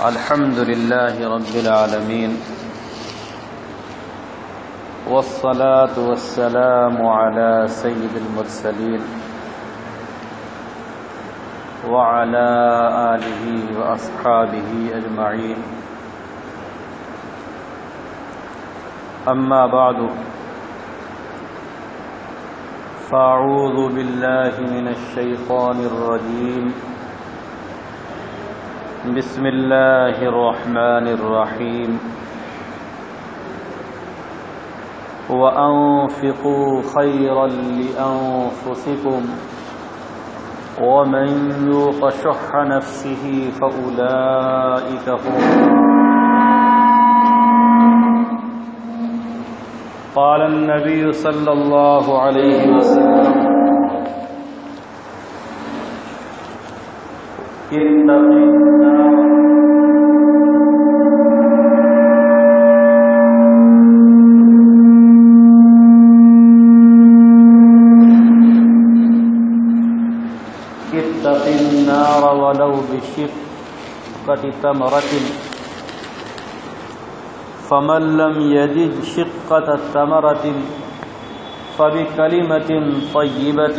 الحمد لله رب العالمين والصلاة والسلام على سيد المرسلين وعلى آله وأصحابه أجمعين. أما بعد فأعوذ بالله من الشيطان الرجيم. بسم الله الرحمن الرحيم. وأنفقوا خيرا لأنفسكم ومن يوق شح نفسه فأولئك هم. قال النبي صلى الله عليه وسلم: اتق النار ولو بشقة تمرة فمن لم يجد شقة تمرة فبكلمة طيبة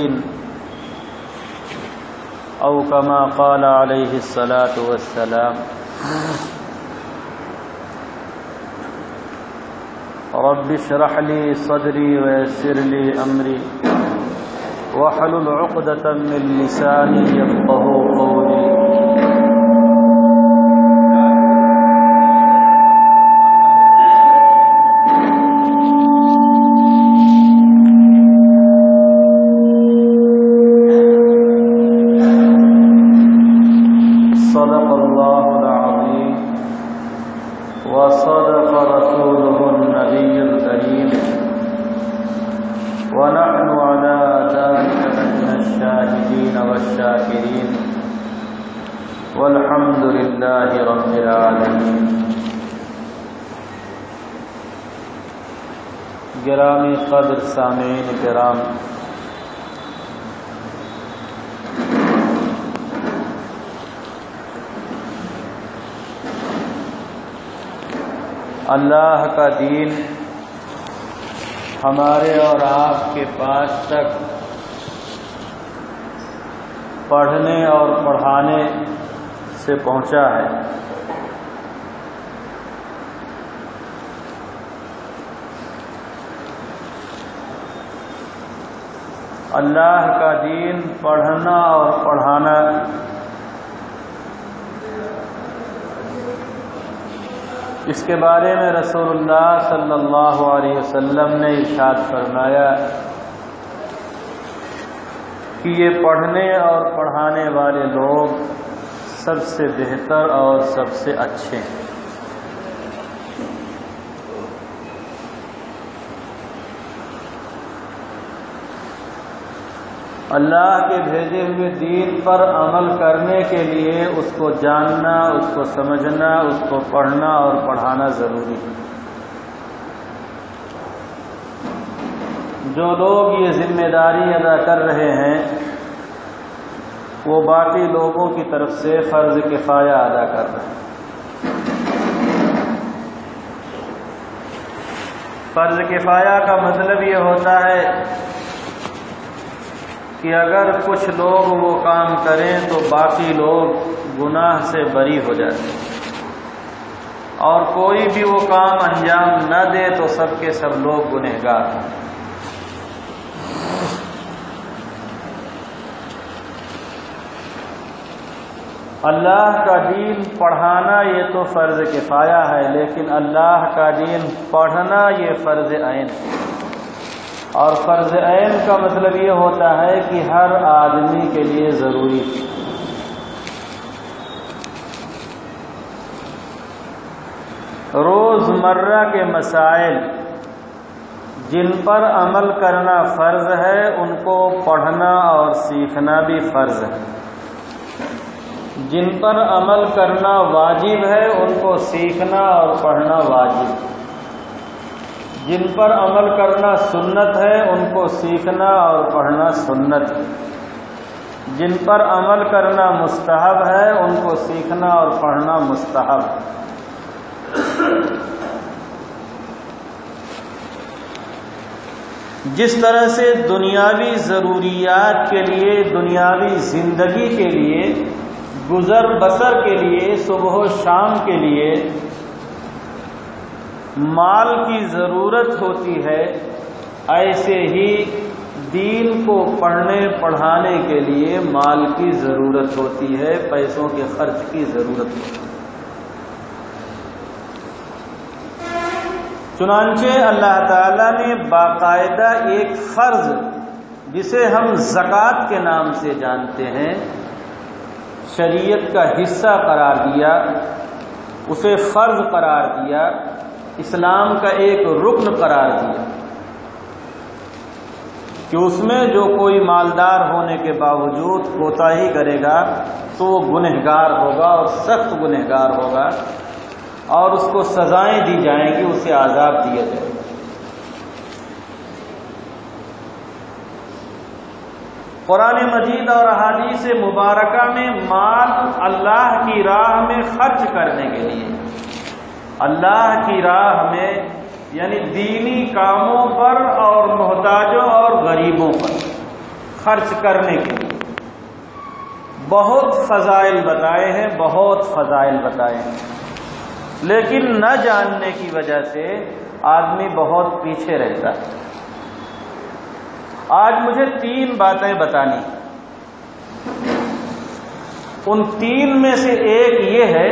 أو كما قال عليه الصلاة والسلام. رب اشرح لي صدري ويسر لي أمري واحلل عقدة من لساني يفقهوا قولي. صدق الله العظيم وصدق رسوله النبي الكريم ونحن على ذلك من الشاهدين والشاكرين والحمد لله رب العالمين. گرامی قدر سامعین کرام، اللہ کا دین ہمارے اور آپ کے پاس تک پڑھنے اور پڑھانے سے پہنچا ہے. اللہ کا دین پڑھنا اور پڑھانا اس کے بارے میں رسول اللہ صلی اللہ علیہ وسلم نے ارشاد فرمایا کہ یہ پڑھنے اور پڑھانے والے لوگ سب سے بہتر اور سب سے اچھے ہیں. اللہ کے بھیجے ہوئے دین پر عمل کرنے کے لیے اس کو جاننا، اس کو سمجھنا، اس کو پڑھنا اور پڑھانا ضروری ہے. جو لوگ یہ ذمہ داری ادا کر رہے ہیں وہ باقی لوگوں کی طرف سے فرض کفایہ ادا کر رہے ہیں. فرض کفایہ کا مطلب یہ ہوتا ہے کہ اگر کچھ لوگ وہ کام کریں تو باقی لوگ گناہ سے بری ہو جاتے ہیں، اور کوئی بھی وہ کام انجام نہ دے تو سب کے سب لوگ گنہگار ہیں. اللہ کا دین پڑھانا یہ تو فرض کفایہ ہے، لیکن اللہ کا دین پڑھنا یہ فرض عین ہے. اور فرض عین کا مطلب یہ ہوتا ہے کہ ہر آدمی کے لیے ضروری ہے. روزمرہ کے مسائل جن پر عمل کرنا فرض ہے ان کو پڑھنا اور سیکھنا بھی فرض ہے. جن پر عمل کرنا واجب ہے ان کو سیکھنا اور پڑھنا واجب ہے. جن پر عمل کرنا سنت ہے ان کو سیکھنا اور پڑھنا سنت ہے. جن پر عمل کرنا مستحب ہے ان کو سیکھنا اور پڑھنا مستحب ہے۔ جس طرح سے دنیاوی ضروریات کے لیے، دنیاوی زندگی کے لیے، گزر بسر کے لیے، صبح و شام کے لیے مال کی ضرورت ہوتی ہے، ایسے ہی دین کو پڑھنے پڑھانے کے لیے مال کی ضرورت ہوتی ہے، پیسوں کے خرچ کی ضرورت ہوتی ہے۔ چنانچہ اللہ تعالیٰ نے باقاعدہ ایک فرض جسے ہم زکوٰۃ کے نام سے جانتے ہیں شریعت کا حصہ قرار دیا، اسے فرض قرار دیا، اسلام کا ایک رکن قرار دیا کہ اس میں جو کوئی مالدار ہونے کے باوجود کوتاہی کرے گا تو وہ گنہگار ہوگا اور سخت گنہگار ہوگا، اور اس کو سزائیں دی جائیں گی، اسے عذاب دیا جائے گا۔ قرآن مجید اور احادیث مبارکہ میں مال اللہ کی راہ میں خرچ کرنے کے لیے، اللہ کی راہ میں یعنی دینی کاموں پر اور محتاجوں اور غریبوں پر خرچ کرنے کے لیے بہت فضائل بتائے ہیں، بہت فضائل بتائے ہیں، لیکن نہ جاننے کی وجہ سے آدمی بہت پیچھے رہتا ہے۔ آج مجھے 3 باتیں بتانی، ان 3 میں سے ایک یہ ہے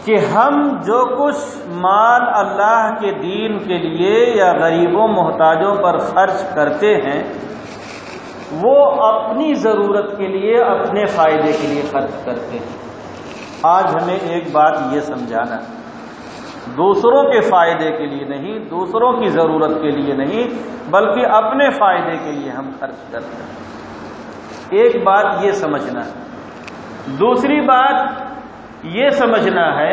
کہ ہم جو کچھ مال اللہ کے دین کے لیے یا غریبوں محتاجوں پر خرچ کرتے ہیں وہ اپنی ضرورت کے لیے، اپنے فائدے کے لیے خرچ کرتے ہیں۔ آج ہمیں ایک بات یہ سمجھانا، دوسروں کے فائدے کے لیے نہیں، دوسروں کی ضرورت کے لیے نہیں، بلکہ اپنے فائدے کے لیے ہم خرچ کرتے ہیں۔ ایک بات یہ سمجھنا ہے۔ دوسری بات یہ سمجھنا ہے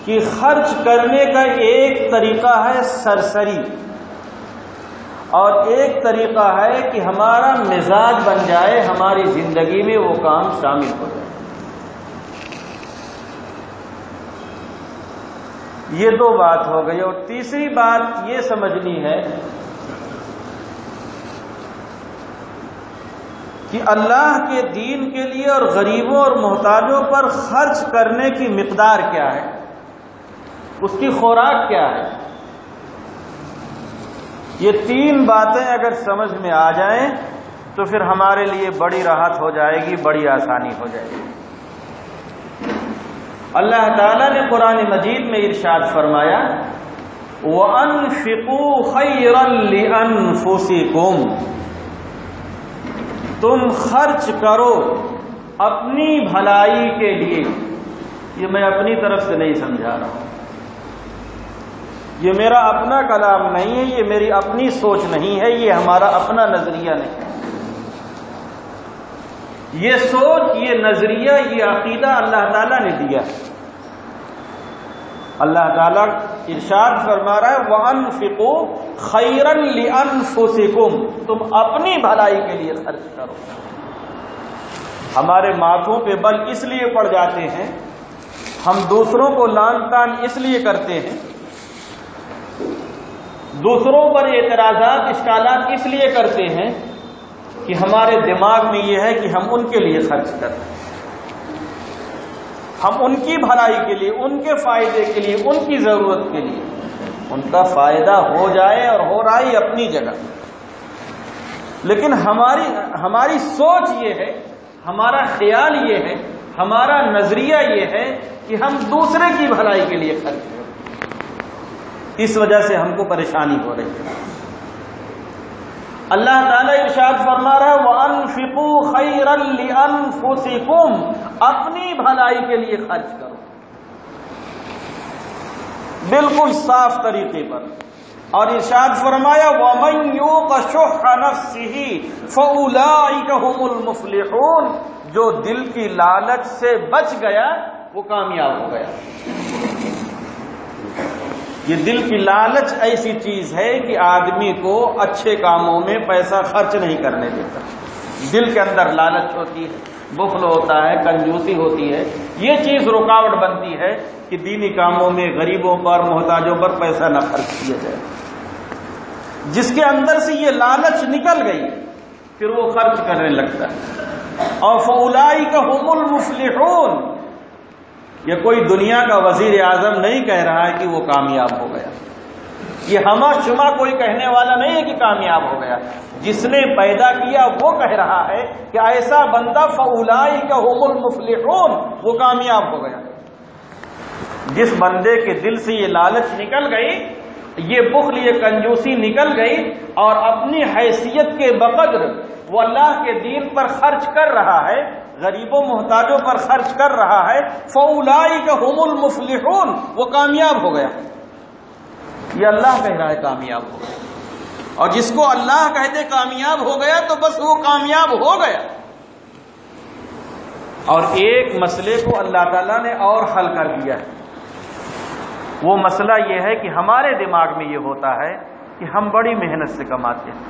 کہ خرچ کرنے کا ایک طریقہ ہے سرسری، اور ایک طریقہ ہے کہ ہمارا مزاج بن جائے، ہماری زندگی میں وہ کام شامل ہو جائے۔ یہ 2 بات ہو گئی، اور تیسری بات یہ سمجھنی ہے کہ اللہ کے دین کے لیے اور غریبوں اور محتاجوں پر خرچ کرنے کی مقدار کیا ہے، اس کی خوراک کیا ہے۔ یہ 3 باتیں اگر سمجھ میں آ جائیں تو پھر ہمارے لیے بڑی راحت ہو جائے گی، بڑی آسانی ہو جائے گی۔ اللہ تعالیٰ نے قرآن مجید میں ارشاد فرمایا وَأَنفِقُوا خَيْرًا لِأَنفُسِكُمْ، تم خرچ کرو اپنی بھلائی کے لیے۔ یہ میں اپنی طرف سے نہیں سمجھا رہا ہوں، یہ میرا اپنا کلام نہیں ہے، یہ میری اپنی سوچ نہیں ہے، یہ ہمارا اپنا نظریہ نہیں ہے۔ یہ سوچ، یہ نظریہ، یہ عقیدہ اللہ تعالیٰ نے دیا ہے۔ اللہ تعالیٰ ارشاد فرما رہا ہے وَأَنفِقُوا خَيْرًا لِأَنفُسِكُمْ، تم اپنی بھلائی کے لیے خرچ کرو۔ ہمارے ماتھوں پہ بل اس لیے پڑ جاتے ہیں، ہم دوسروں کو لان تان اس لیے کرتے ہیں، دوسروں پر اعتراضات اشکالات اس لیے کرتے ہیں کہ ہمارے دماغ میں یہ ہے کہ ہم ان کے لیے خرچ کریں، ہم ان کی بھلائی کے لیے، ان کے فائدے کے لیے، ان کی ضرورت کے لیے، ان کا فائدہ ہو جائے اور ہو رہا ہے اپنی جگہ، لیکن ہماری سوچ یہ ہے، ہمارا خیال یہ ہے، ہمارا نظریہ یہ ہے کہ ہم دوسرے کی بھلائی کے لیے خرچ کریں۔ اس وجہ سے ہم کو پریشانی ہو رہی ہے۔ اللہ تعالیٰ ارشاد فرما رہا ہے وَأَنفِقُوا خَيْرًا لِأَنفُسِكُمْ، اپنی بھلائی کے لیے خرچ کرو، بالکل صاف طریقے پر۔ اور ارشاد فرمایا وَمَن يُوقَ شُحَّ نَفْسِهِ فَأُولَٰئِكَ هُمُ الْمُفْلِحُونَ، جو دل کی لالچ سے بچ گیا وہ کامیاب ہو گیا۔ یہ دل کی لالچ ایسی چیز ہے کہ آدمی کو اچھے کاموں میں پیسہ خرچ نہیں کرنے دیتا. دل کے اندر لالچ ہوتی ہے، بخل ہوتا ہے، کنجوسی ہوتی ہے. یہ چیز رکاوٹ بنتی ہے کہ دینی کاموں میں غریبوں پر، محتاجوں پر پیسہ نہ خرچ کیا جائے. جس کے اندر سے یہ لالچ نکل گئی پھر وہ خرچ کرنے لگتا ہے. اور فَأُولَئِكَ هُمُ الْمُفْلِحُونَ. یہ کوئی دنیا کا وزیر اعظم نہیں کہہ رہا ہے کہ وہ کامیاب ہو گیا. یہ ہمہ شمہ کوئی کہنے والا نہیں ہے کہ کامیاب ہو گیا. جس نے پیدا کیا وہ کہہ رہا ہے کہ ایسا بندہ فَأُولَئِكَ هُمُ الْمُفْلِحُونَ، وہ کامیاب ہو گیا. جس بندے کے دل سے یہ لالچ نکل گئی، یہ بخل، یہ کنجوسی نکل گئی، اور اپنی حیثیت کے بقدر وہ اللہ کے دین پر خرچ کر رہا ہے، غریبوں محتاجوں پر خرچ کر رہا ہے، فَأُولَئِكَ هُمُ الْمُفْلِحُونَ، وہ کامیاب ہو گیا. یہ اللہ کہہ رہا ہے کامیاب ہو گیا. اور جس کو اللہ کہتے کامیاب ہو گیا تو بس وہ کامیاب ہو گیا. اور ایک مسئلے کو اللہ تعالیٰ نے اور حل کر دیا ہے. وہ مسئلہ یہ ہے کہ ہمارے دماغ میں یہ ہوتا ہے کہ ہم بڑی محنت سے کماتے ہیں،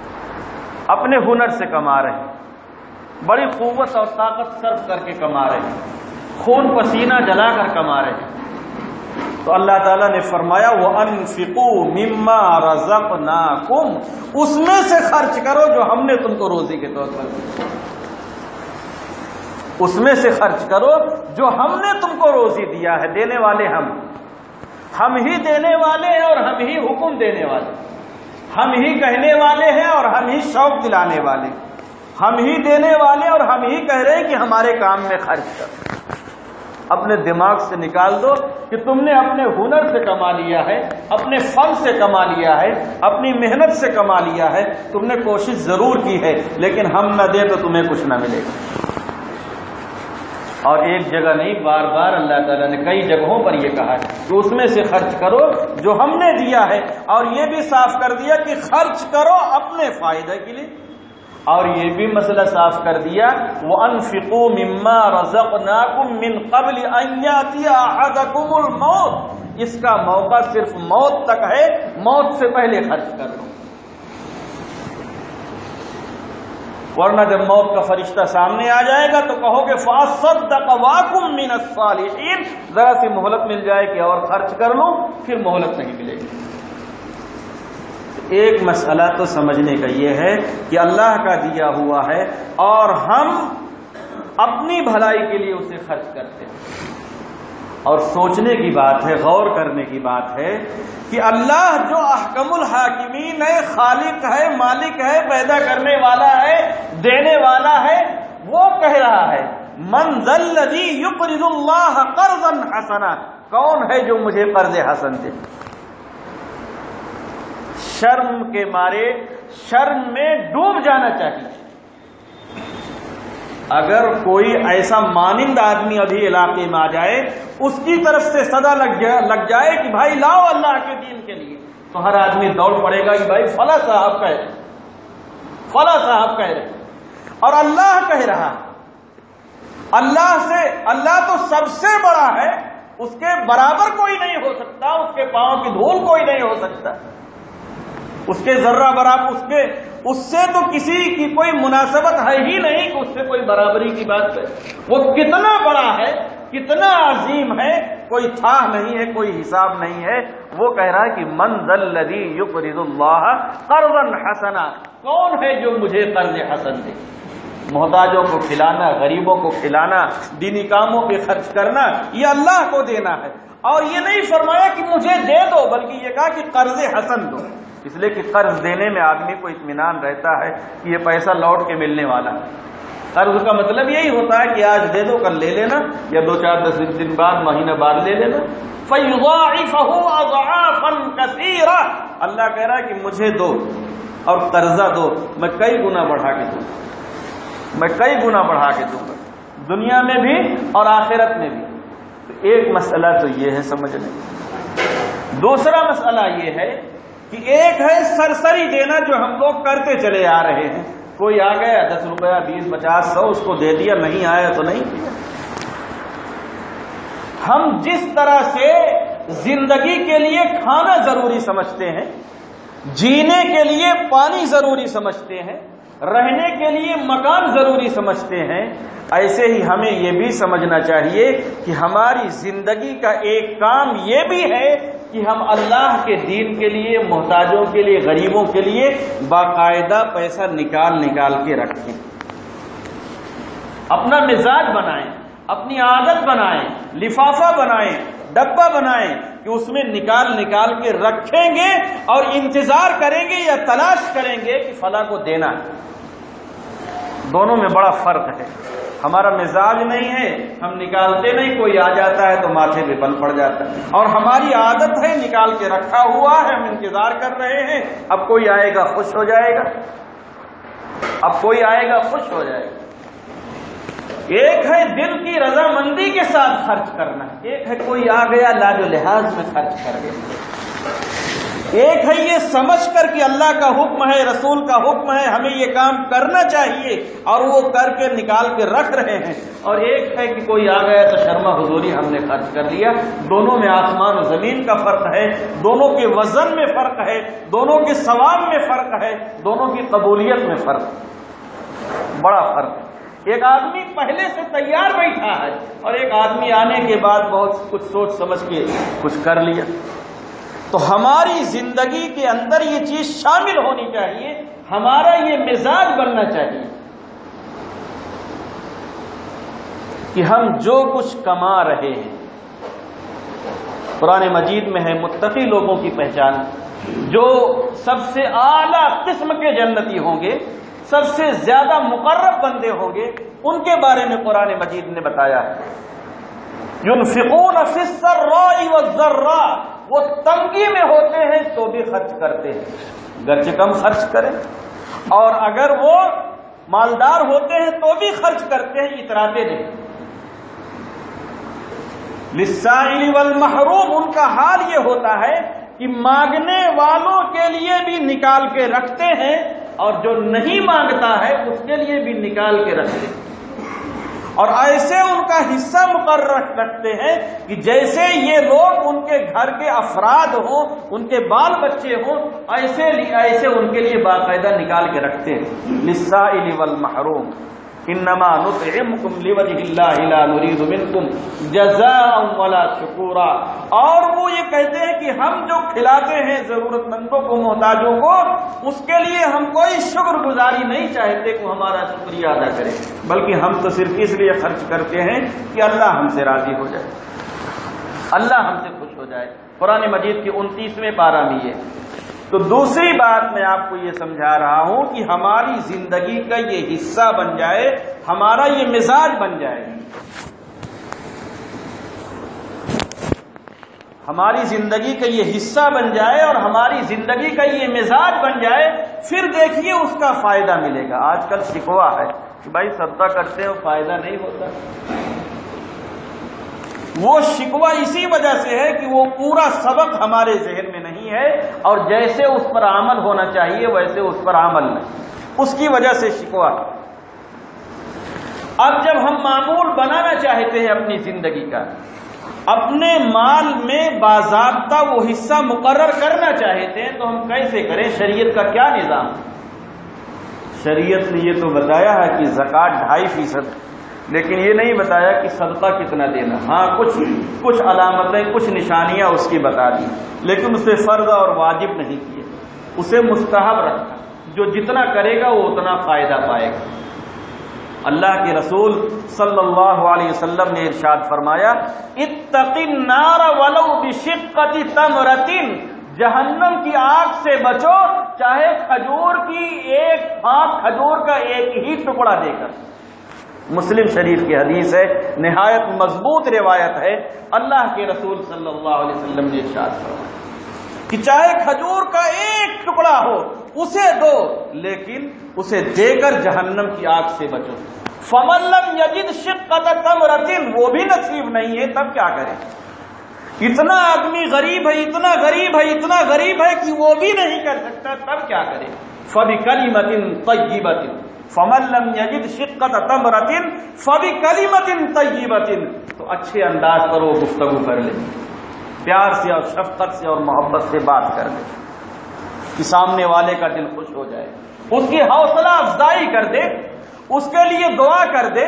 اپنے ہنر سے کما رہے ہیں، بڑی قوت اور طاقت صرف کر کے کما رہے ہیں، خون پسینہ جلا کر کما رہے ہیں. تو اللہ تعالیٰ نے فرمایا وَأَنفِقُوا مِمَّا رَزَقْنَاكُمْ، اس میں سے خرچ کرو جو ہم نے تم کو روزی کے طور پر دیا. اس میں سے خرچ کرو جو ہم نے تم کو روزی دیا ہے. دینے والے ہم ہی دینے والے ہیں اور ہم ہی حکم دینے والے، ہم ہی کہنے والے ہیں اور ہم ہی شوق دلانے والے، ہم ہی دینے والے اور ہم ہی کہہ رہے ہیں کہ ہمارے کام میں خرچ کر. اپنے دماغ سے نکال دو کہ تم نے اپنے ہنر سے کما لیا ہے، اپنے فن سے کما لیا ہے، اپنی محنت سے کما لیا ہے. تم نے کوشش ضرور کی ہے لیکن ہم نہ دیں تو تمہیں کچھ نہ ملے گا. اور ایک جگہ نہیں، بار بار اللہ تعالیٰ نے کئی جگہوں پر یہ کہا ہے کہ اس میں سے خرچ کرو جو ہم نے دیا ہے. اور یہ بھی صاف کر دیا کہ خرچ کرو اپنے فائدے کے لیے. اور یہ بھی مسئلہ صاف کر دیا وَأَنفِقُوا مِمَّا رَزَقْنَاكُمْ مِنْ قَبْلِ أَنْ يَأْتِيَ أَحَدَكُمُ الْمَوْتُ. اس کا موقع صرف موت تک ہے، موت سے پہلے خرچ کر لو، ورنہ جب موت کا فرشتہ سامنے آ جائے گا تو کہو گے فَأَصَّدَّقَ وَأَكُن مِّنَ الصَّالِحِينَ. ذرا سی مہلت مل جائے کہ اور خرچ کر لوں، پھر مہلت نہیں ملے گی. ایک مسئلہ تو سمجھنے کا یہ ہے کہ اللہ کا دیا ہوا ہے اور ہم اپنی بھلائی کے لیے اسے خرچ کرتے ہیں. اور سوچنے کی بات ہے، غور کرنے کی بات ہے کہ اللہ جو احکم الحاکمین ہے، خالق ہے، مالک ہے، پیدا کرنے والا ہے، دینے والا ہے، وہ کہہ رہا ہے من ذا الذی یقرض اللہ قرضا حسنا. کون ہے جو مجھے قرض حسن دے؟ شرم کے مارے شرم میں ڈوب جانا چاہیے. اگر کوئی ایسا مانند آدمی ابھی علاقے میں آ جائے، اس کی طرف سے صدا لگ جائے کہ بھائی لاؤ اللہ کے دین کے لیے، تو ہر آدمی دوڑ پڑے گا کہ بھائی فلاں صاحب کہہ رہے، فلاں صاحب کہہ رہے. اور اللہ کہہ رہا، اللہ تو سب سے بڑا ہے، اس کے برابر کوئی نہیں ہو سکتا، اس کے پاؤں کی دھول کوئی نہیں ہو سکتا، اس کے ذرہ برابر اس سے تو کسی کی کوئی مناسبت ہے ہی نہیں کہ اس سے کوئی برابری کی بات ہے. وہ کتنا بڑا ہے، کتنا عظیم ہے، کوئی تھا نہیں ہے، کوئی حساب نہیں ہے. وہ کہہ رہا ہے کہ من ذا الذی یقرض اللہ قرضا حسنا. کون ہے جو مجھے قرض حسن دے؟ محتاجوں کو کھلانا، غریبوں کو کھلانا، دینی کاموں پہ خرچ کرنا، یہ اللہ کو دینا ہے. اور یہ نہیں فرمایا کہ مجھے دے دو، بلکہ یہ کہا کہ قرض حسن دو. اس لیے کہ قرض دینے میں آدمی کو اطمینان رہتا ہے کہ یہ پیسہ لوٹ کے ملنے والا ہے. قرض کا مطلب یہی ہوتا ہے کہ آج دے دو، کل لے لینا، یا 2-4-10 دن بعد، مہینہ بعد لے لینا. فَيُضَاعِفَهُ أَضْعَافًا كَثِيرًا. اللہ کہہ رہا ہے کہ مجھے دو اور قرضہ دو، میں کئی گنا بڑھا کے دوں گا، میں کئی گنا بڑھا کے دوں گا، دنیا میں بھی اور آخرت میں بھی. تو ایک مسئلہ تو یہ ہے سمجھنے. دوسرا مسئلہ یہ ہے کہ ایک ہے سرسری دینا جو ہم لوگ کرتے چلے آ رہے ہیں. کوئی آ گیا 10 روپیہ 20 50 100 اس کو دے دیا، نہیں آیا تو نہیں دیا. ہم جس طرح سے زندگی کے لیے کھانا ضروری سمجھتے ہیں، جینے کے لیے پانی ضروری سمجھتے ہیں، رہنے کے لیے مکان ضروری سمجھتے ہیں، ایسے ہی ہمیں یہ بھی سمجھنا چاہیے کہ ہماری زندگی کا ایک کام یہ بھی ہے کہ ہم اللہ کے دین کے لیے، محتاجوں کے لیے، غریبوں کے لیے باقاعدہ پیسہ نکال کے رکھیں، اپنا مزاج بنائیں، اپنی عادت بنائیں، لفافہ بنائیں، ڈبہ بنائیں کہ اس میں نکال کے رکھیں گے اور انتظار کریں گے یا تلاش کریں گے کہ فلاں کو دینا ہے۔ دونوں میں بڑا فرق ہے۔ ہمارا مزاج نہیں ہے، ہم نکالتے نہیں، کوئی آ جاتا ہے تو ماتھے پہ بل پڑ جاتا ہے، اور ہماری عادت ہے نکال کے رکھا ہوا ہے، ہم انتظار کر رہے ہیں، اب کوئی آئے گا خوش ہو جائے گا، اب کوئی آئے گا خوش ہو جائے گا۔ ایک ہے دل کی رضامندی کے ساتھ خرچ کرنا، ایک ہے کوئی آ گیا لاج و لحاظ میں خرچ کر گیا، ایک ہے یہ سمجھ کر کہ اللہ کا حکم ہے، رسول کا حکم ہے، ہمیں یہ کام کرنا چاہیے اور وہ کر کے نکال کے رکھ رہے ہیں، اور ایک ہے کہ کوئی آ گیا تو شرما حضوری ہم نے خرچ کر لیا۔ دونوں میں آسمان و زمین کا فرق ہے، دونوں کے وزن میں فرق ہے، دونوں کے ثواب میں فرق ہے، دونوں کی قبولیت میں فرق ہے، بڑا فرق ہے۔ ایک آدمی پہلے سے تیار بیٹھا ہے اور ایک آدمی آنے کے بعد بہت کچھ سوچ سمجھ کے کچھ کر لیا۔ تو ہماری زندگی کے اندر یہ چیز شامل ہونی چاہیے، ہمارا یہ مزاج بننا چاہیے کہ ہم جو کچھ کما رہے ہیں، قرآن مجید میں ہے متقی لوگوں کی پہچان، جو سب سے اعلیٰ قسم کے جنتی ہوں گے، سب سے زیادہ مقرب بندے ہوں گے، ان کے بارے میں قرآن مجید نے بتایا ہے ينفقون فی السراء والضراء، وہ تنگی میں ہوتے ہیں تو بھی خرچ کرتے ہیں، گرچہ کم خرچ کریں، اور اگر وہ مالدار ہوتے ہیں تو بھی خرچ کرتے ہیں، اتراتے نہیں۔ للسائل والمحروم، ان کا حال یہ ہوتا ہے کہ مانگنے والوں کے لیے بھی نکال کے رکھتے ہیں اور جو نہیں مانگتا ہے اس کے لیے بھی نکال کے رکھتے ہیں، اور ایسے ان کا حصہ مقرر رکھتے ہیں کہ جیسے یہ لوگ ان کے گھر کے افراد ہوں، ان کے بال بچے ہوں، ایسے ان کے لیے باقاعدہ نکال کے رکھتے ہیں۔ للسائل والمحروم انما نطعمکم لوجہ اللہ لا نرید منکم جزاء ولا شکورا، اور وہ یہ کہتے ہیں کہ ہم جو کھلاتے ہیں ضرورت مندوں کو، محتاجوں کو، اس کے لیے ہم کوئی شکر گزاری نہیں چاہتے کہ ہمارا شکریہ ادا کرے، بلکہ ہم تو صرف اس لیے خرچ کرتے ہیں کہ اللہ ہم سے راضی ہو جائے، اللہ ہم سے خوش ہو جائے۔ قرآن مجید کے 29ویں پارہ میں یہ۔ تو دوسری بات میں آپ کو یہ سمجھا رہا ہوں کہ ہماری زندگی کا یہ حصہ بن جائے، ہمارا یہ مزاج بن جائے، ہماری زندگی کا یہ حصہ بن جائے اور ہماری زندگی کا یہ مزاج بن جائے، پھر دیکھیے اس کا فائدہ ملے گا۔ آج کل شکوہ ہے کہ بھائی صدقہ کرتے ہیں فائدہ نہیں ہوتا، وہ شکوہ اسی وجہ سے ہے کہ وہ پورا سبق ہمارے ذہن میں نہیں ہے، اور جیسے اس پر عمل ہونا چاہیے ویسے اس پر عمل نہیں، اس کی وجہ سے شکوہ۔ اب جب ہم معمول بنانا چاہتے ہیں اپنی زندگی کا، اپنے مال میں باضابطہ وہ حصہ مقرر کرنا چاہتے ہیں، تو ہم کیسے کریں؟ شریعت کا کیا نظام؟ شریعت نے یہ تو بتایا ہے کہ زکوٰۃ 2.5%، لیکن یہ نہیں بتایا کہ صدقہ کتنا دینا۔ ہاں کچھ علامتیں، کچھ نشانیاں اس کی بتا دی، لیکن اسے فرض اور واجب نہیں کیے، اسے مستحب رکھا، جو جتنا کرے گا وہ اتنا فائدہ پائے گا۔ اللہ کے رسول صلی اللہ علیہ وسلم نے ارشاد فرمایا، اتق النار ولو بشقۃ تمرۃ، جہنم کی آگ سے بچو چاہے کھجور کی ایک پھاک کھجور کا ایک ہی ٹکڑا دے کر۔ مسلم شریف کی حدیث ہے، نہایت مضبوط روایت ہے، اللہ کے رسول صلی اللہ علیہ وسلم نے ارشاد فرمایا کہ چاہے کھجور کا ایک ٹکڑا ہو اسے دو، لیکن اسے دے کر جہنم کی آگ سے بچو۔ فمن لم یجد شقۃ تمرۃ، وہ بھی نصیب نہیں ہے، تب کیا کرے؟ اتنا آدمی غریب ہے، اتنا غریب ہے، اتنا غریب ہے کہ وہ بھی نہیں کر سکتا، تب کیا کرے؟ فبکلمۃ طیبۃ، فمن لم یجد شقۃ تمرۃ فبکلمۃ طیبۃ، تو اچھے انداز پر وہ گفتگو کر لے، پیار سے اور شفقت سے اور محبت سے بات کر دے کہ سامنے والے کا دل خوش ہو جائے، اس کی حوصلہ افزائی کر دے، اس کے لیے دعا کر دے،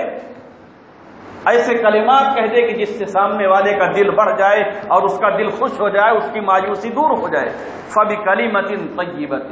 ایسے کلمات کہہ دے کہ جس سے سامنے والے کا دل بڑھ جائے اور اس کا دل خوش ہو جائے، اس کی مایوسی دور ہو جائے۔ فَبِكَلِمَةٍ طَيِّبَةٍ،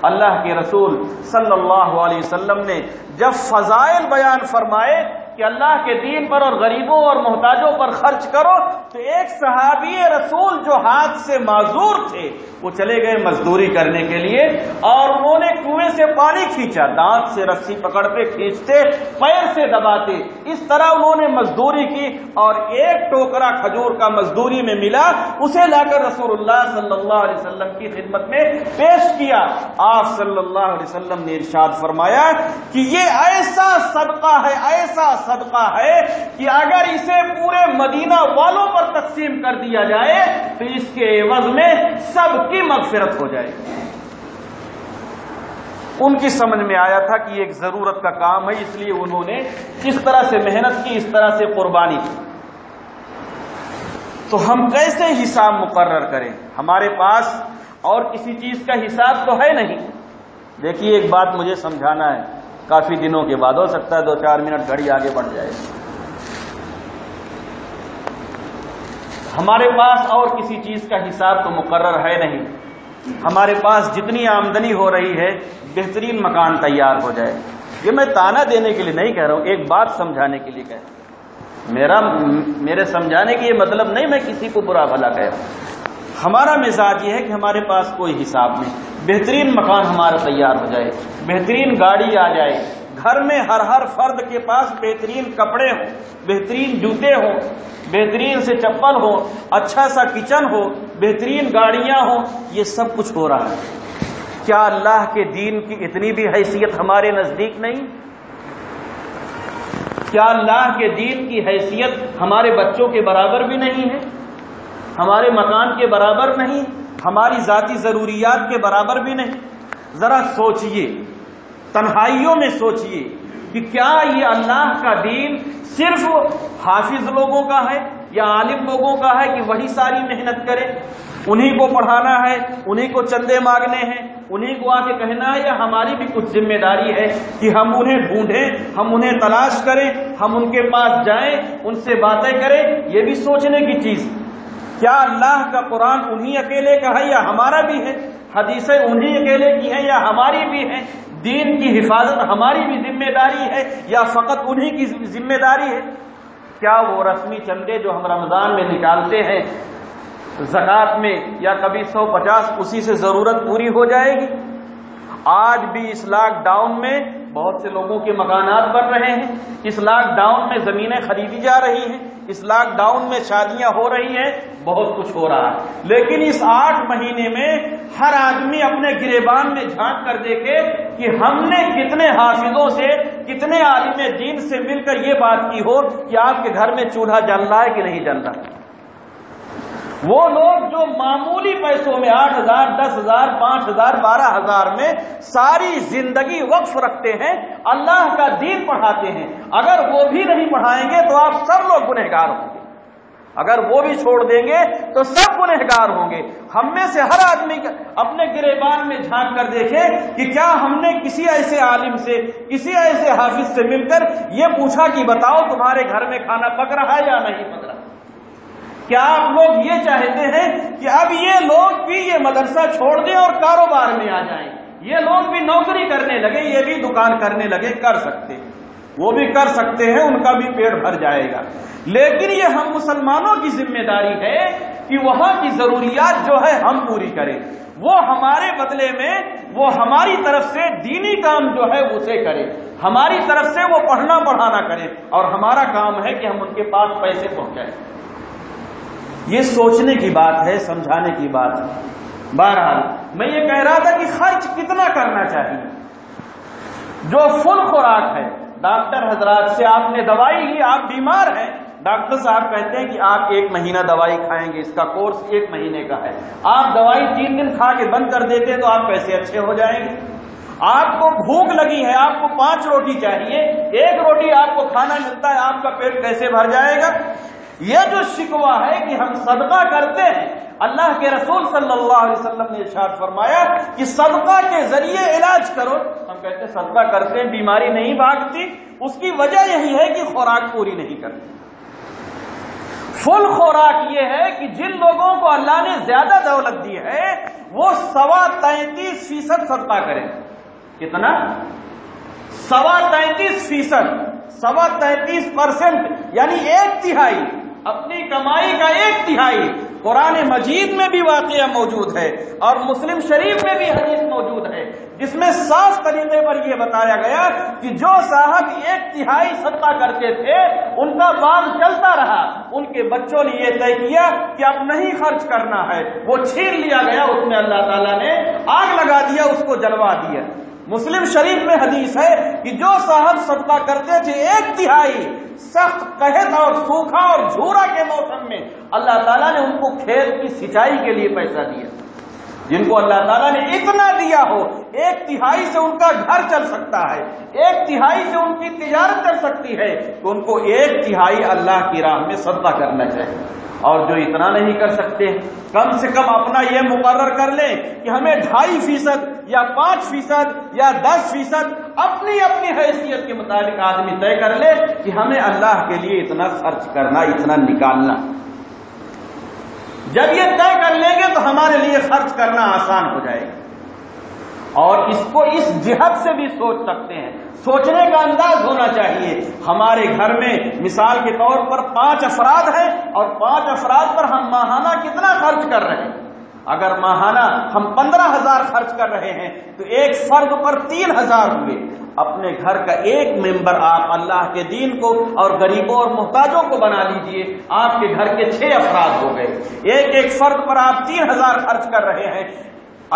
اللہ کے رسول صلی اللہ علیہ وسلم نے جب فضائل بیان فرمائے کہ اللہ کے دین پر اور غریبوں اور محتاجوں پر خرچ کرو، تو ایک صحابی رسول جو ہاتھ سے معذور تھے وہ چلے گئے مزدوری کرنے کے لیے، اور انہوں نے کنویں سے پانی کھینچا، دانت سے رسی پکڑتے کھینچتے، پیر سے دباتے، اس طرح انہوں نے مزدوری کی، اور ایک ٹوکرا کھجور کا مزدوری میں ملا، اسے لا کر رسول اللہ صلی اللہ علیہ وسلم کی خدمت میں پیش کیا۔ آپ صلی اللہ علیہ وسلم نے ارشاد فرمایا کہ یہ ایسا صدقہ ہے، ایسا صدقہ ہے کہ اگر اسے پورے مدینہ والوں پر تقسیم کر دیا جائے تو اس کے عوض میں سب کی مغفرت ہو جائے گی۔ ان کی سمجھ میں آیا تھا کہ یہ ایک ضرورت کا کام ہے، اس لیے انہوں نے اس طرح سے محنت کی، اس طرح سے قربانی کی۔ تو ہم کیسے حساب مقرر کریں؟ ہمارے پاس اور کسی چیز کا حساب تو ہے نہیں۔ دیکھیے ایک بات مجھے سمجھانا ہے، کافی دنوں کے بعد، ہو سکتا ہے 2-4 منٹ گھڑی آگے بڑھ جائے۔ ہمارے پاس اور کسی چیز کا حساب تو مقرر ہے نہیں۔ ہمارے پاس جتنی آمدنی ہو رہی ہے، بہترین مکان تیار ہو جائے۔ یہ میں تانا دینے کے لیے نہیں کہہ رہا ہوں، ایک بات سمجھانے کے لیے کہہ رہا ہوں۔ میرے سمجھانے کی یہ مطلب نہیں میں کسی کو برا بھلا کہہ رہا ہوں۔ ہمارا مزاج یہ ہے کہ ہمارے پاس کوئی حساب نہیں، بہترین مکان ہمارا تیار ہو جائے، بہترین گاڑی آ جائے، گھر میں ہر فرد کے پاس بہترین کپڑے ہوں، بہترین جوتے ہوں، بہترین سے چپل ہو، اچھا سا کچن ہو، بہترین گاڑیاں ہوں، یہ سب کچھ ہو رہا ہے۔ کیا اللہ کے دین کی اتنی بھی حیثیت ہمارے نزدیک نہیں؟ کیا اللہ کے دین کی حیثیت ہمارے بچوں کے برابر بھی نہیں ہے؟ ہمارے مکان کے برابر نہیں؟ ہماری ذاتی ضروریات کے برابر بھی نہیں؟ ذرا سوچئے، تنہائیوں میں سوچئے کہ کیا یہ اللہ کا دین صرف حافظ لوگوں کا ہے یا عالم لوگوں کا ہے کہ وہی ساری محنت کرے، انہی کو پڑھانا ہے، انہی کو چندے مانگنے ہیں، انہی کو آ کے کہنا ہے، یا ہماری بھی کچھ ذمہ داری ہے کہ ہم انہیں ڈھونڈیں، ہم انہیں تلاش کریں، ہم ان کے پاس جائیں، ان سے باتیں کریں؟ یہ بھی سوچنے کی چیز۔ کیا اللہ کا قرآن انہی اکیلے کا ہے یا ہمارا بھی ہے؟ حدیثیں انہی اکیلے کی ہیں یا ہماری بھی ہیں؟ دین کی حفاظت ہماری بھی ذمہ داری ہے یا فقط انہی کی ذمہ داری ہے؟ کیا وہ رسمی چندے جو ہم رمضان میں نکالتے ہیں زکوٰۃ میں، یا کبھی 150، اسی سے ضرورت پوری ہو جائے گی؟ آج بھی اس لاک ڈاؤن میں بہت سے لوگوں کے مکانات بن رہے ہیں، اس لاک ڈاؤن میں زمینیں خریدی جا رہی ہیں، اس لاک ڈاؤن میں شادیاں ہو رہی ہیں، بہت کچھ ہو رہا ہے، لیکن اس 8 مہینے میں ہر آدمی اپنے گریبان میں جھانک کر دیکھے کہ ہم نے کتنے حافظوں سے، کتنے عالم دین سے مل کر یہ بات کی ہو کہ آپ کے گھر میں چولہا جل رہا ہے کہ نہیں جل رہا۔ وہ لوگ جو معمولی پیسوں میں 8,000، 10,000، 5,000، 12,000 میں ساری زندگی وقف رکھتے ہیں، اللہ کا دین پڑھاتے ہیں، اگر وہ بھی نہیں پڑھائیں گے تو آپ سب لوگ گنہگار ہوں گے۔ اگر وہ بھی چھوڑ دیں گے تو سب گنہگار ہوں گے۔ ہم میں سے ہر آدمی اپنے گریبان میں جھانک کر دیکھے کہ کیا ہم نے کسی ایسے عالم سے، کسی ایسے حافظ سے مل کر یہ پوچھا کہ بتاؤ تمہارے گھر میں کھانا پک رہا ہے یا نہیں پک رہا؟ کیا آپ لوگ یہ چاہتے ہیں کہ اب یہ لوگ بھی یہ مدرسہ چھوڑ دیں اور کاروبار میں آ جائیں، یہ لوگ بھی نوکری کرنے لگے، یہ بھی دکان کرنے لگے؟ کر سکتے، وہ بھی کر سکتے ہیں، ان کا بھی پیٹ بھر جائے گا، لیکن یہ ہم مسلمانوں کی ذمہ داری ہے کہ وہاں کی ضروریات جو ہے ہم پوری کریں، وہ ہمارے بدلے میں وہ ہماری طرف سے دینی کام جو ہے اسے کرے، ہماری طرف سے وہ پڑھنا پڑھانا کرے، اور ہمارا کام ہے کہ ہم ان کے پاس پیسے پہنچائیں۔ یہ سوچنے کی بات ہے، سمجھانے کی بات ہے۔ بہرحال میں یہ کہہ رہا تھا کہ خرچ کتنا کرنا چاہیے۔ جو فل خوراک ہے، ڈاکٹر حضرات سے آپ نے دوائی لی، آپ بیمار ہیں، ڈاکٹر صاحب کہتے ہیں کہ آپ 1 مہینہ دوائی کھائیں گے، اس کا کورس 1 مہینے کا ہے، آپ دوائی 3 دن کھا کے بند کر دیتے ہیں تو آپ کیسے اچھے ہو جائیں گے؟ آپ کو بھوک لگی ہے، آپ کو 5 روٹی چاہیے، 1 روٹی آپ کو کھانا ملتا ہے، آپ کا پیٹ کیسے بھر جائے گا؟ یہ جو شکوہ ہے کہ ہم صدقہ کرتے ہیں، اللہ کے رسول صلی اللہ علیہ وسلم نے ارشاد فرمایا کہ صدقہ کے ذریعے علاج کرو. ہم کہتے ہیں صدقہ کرتے ہیں بیماری نہیں بھاگتی، اس کی وجہ یہی ہے کہ خوراک پوری نہیں کرتے. فل خوراک یہ ہے کہ جن لوگوں کو اللہ نے زیادہ دولت دی ہے وہ 33.33% صدقہ کریں. کتنا؟ 33.33%، 33%، یعنی 1/3 اپنی کمائی کا 1/3. قرآن مجید میں بھی واقعہ موجود ہے اور مسلم شریف میں بھی حدیث موجود ہے جس میں صاف طریقے پر یہ بتایا گیا کہ جو صاحب 1/3 صدقہ کرتے تھے ان کا باغ چلتا رہا. ان کے بچوں نے یہ طے کیا کہ اب نہیں خرچ کرنا ہے، وہ چھین لیا گیا، اس میں اللہ تعالیٰ نے آگ لگا دیا، اس کو جلوا دیا. مسلم شریف میں حدیث ہے کہ جو صاحب صدقہ کرتے تھے 1/3 سخت قحط اور سوکھا اور جھورا کے موسم میں اللہ تعالیٰ نے ان کو کھیت کی سینچائی کے لیے پیسہ دیا. جن کو اللہ تعالیٰ نے اتنا دیا ہو 1/3 سے ان کا گھر چل سکتا ہے، 1/3 سے ان کی تجارت چل سکتی ہے، تو ان کو 1/3 اللہ کی راہ میں صدقہ کرنا چاہیے. اور جو اتنا نہیں کر سکتے کم سے کم اپنا یہ مقرر کر لیں کہ ہمیں 2.5% یا 5% یا 10% اپنی اپنی حیثیت کے مطابق آدمی طے کر لے کہ ہمیں اللہ کے لیے اتنا خرچ کرنا، اتنا نکالنا. جب یہ طے کر لیں گے تو ہمارے لیے خرچ کرنا آسان ہو جائے گا. اور اس کو اس جہت سے بھی سوچ سکتے ہیں، سوچنے کا انداز ہونا چاہیے. ہمارے گھر میں مثال کے طور پر 5 افراد ہیں اور 5 افراد پر ہم ماہانہ کتنا خرچ کر رہے ہیں. اگر ماہانہ ہم 15,000 خرچ کر رہے ہیں تو ایک فرد پر 3,000 ہوئے. اپنے گھر کا ایک ممبر آپ اللہ کے دین کو اور غریبوں اور محتاجوں کو بنا لیجئے، آپ کے گھر کے 6 افراد ہو گئے. ایک فرد پر آپ 3,000 خرچ کر رہے ہیں.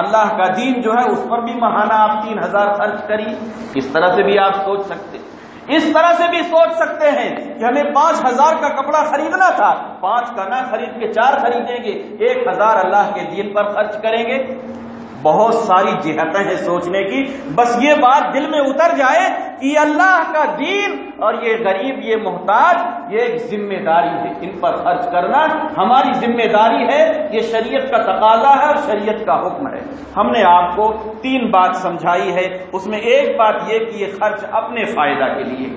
اللہ کا دین جو ہے اس پر بھی ماہانہ آپ 3,000 خرچ کریے. اس طرح سے بھی آپ سوچ سکتے ہیں. اس طرح سے بھی سوچ سکتے ہیں کہ ہمیں 5,000 کا کپڑا خریدنا تھا، 5 کا نہ خرید کے 4 خریدیں گے، 1,000 اللہ کے دین پر خرچ کریں گے. بہت ساری جہتیں ہیں سوچنے کی. بس یہ بات دل میں اتر جائے کہ اللہ کا دین اور یہ غریب، یہ محتاج، یہ ایک ذمہ داری ہے. ان پر خرچ کرنا ہماری ذمہ داری ہے. یہ شریعت کا تقاضا ہے اور شریعت کا حکم ہے. ہم نے آپ کو 3 بات سمجھائی ہے. اس میں ایک بات یہ کہ یہ خرچ اپنے فائدہ کے لیے،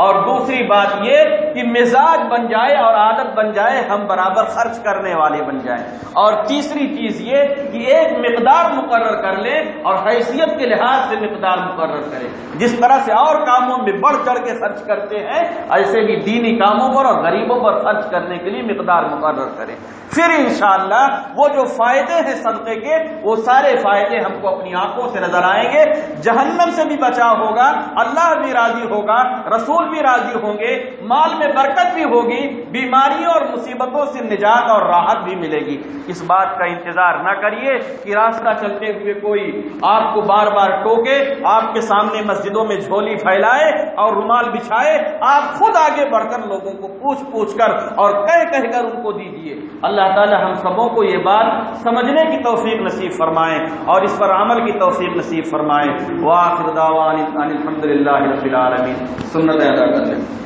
اور دوسری بات یہ کہ مزاج بن جائے اور عادت بن جائے، ہم برابر خرچ کرنے والے بن جائیں. اور تیسری چیز یہ کہ ایک مقدار مقرر کر لیں اور حیثیت کے لحاظ سے مقدار مقرر کریں. جس طرح سے اور کاموں میں بڑھ چڑھ کے خرچ کرتے ہیں ایسے ہی دینی کاموں پر اور غریبوں پر خرچ کرنے کے لیے مقدار مقرر کریں. پھر انشاءاللہ وہ جو فائدے ہیں صدقے کے، وہ سارے فائدے ہم کو اپنی آنکھوں سے نظر آئیں گے. جہنم سے بھی بچاؤ ہوگا، اللہ بھی راضی ہوگا، رسول بھی راضی ہوں گے، مال میں برکت بھی ہوگی، بیماریوں اور مصیبتوں سے نجات اور راحت بھی ملے گی. اس بات کا انتظار نہ کریے کہ راستہ چلتے ہوئے کوئی آپ کو بار بار ٹوکے، آپ کے سامنے مسجدوں میں جھولی پھیلائے اور رومال بچھائے. آپ خود آگے بڑھ کر لوگوں کو پوچھ کر اور کہہ کر ان کو دیجیے. اللہ تعالی ہم سبوں کو یہ بات سمجھنے کی توفیق نصیب فرمائیں اور اس پر عمل کی توفیق نصیب فرمائیں. وآخر دعوانا ان الحمد للہ رب العالمین. سنت ادا کرتے ہیں.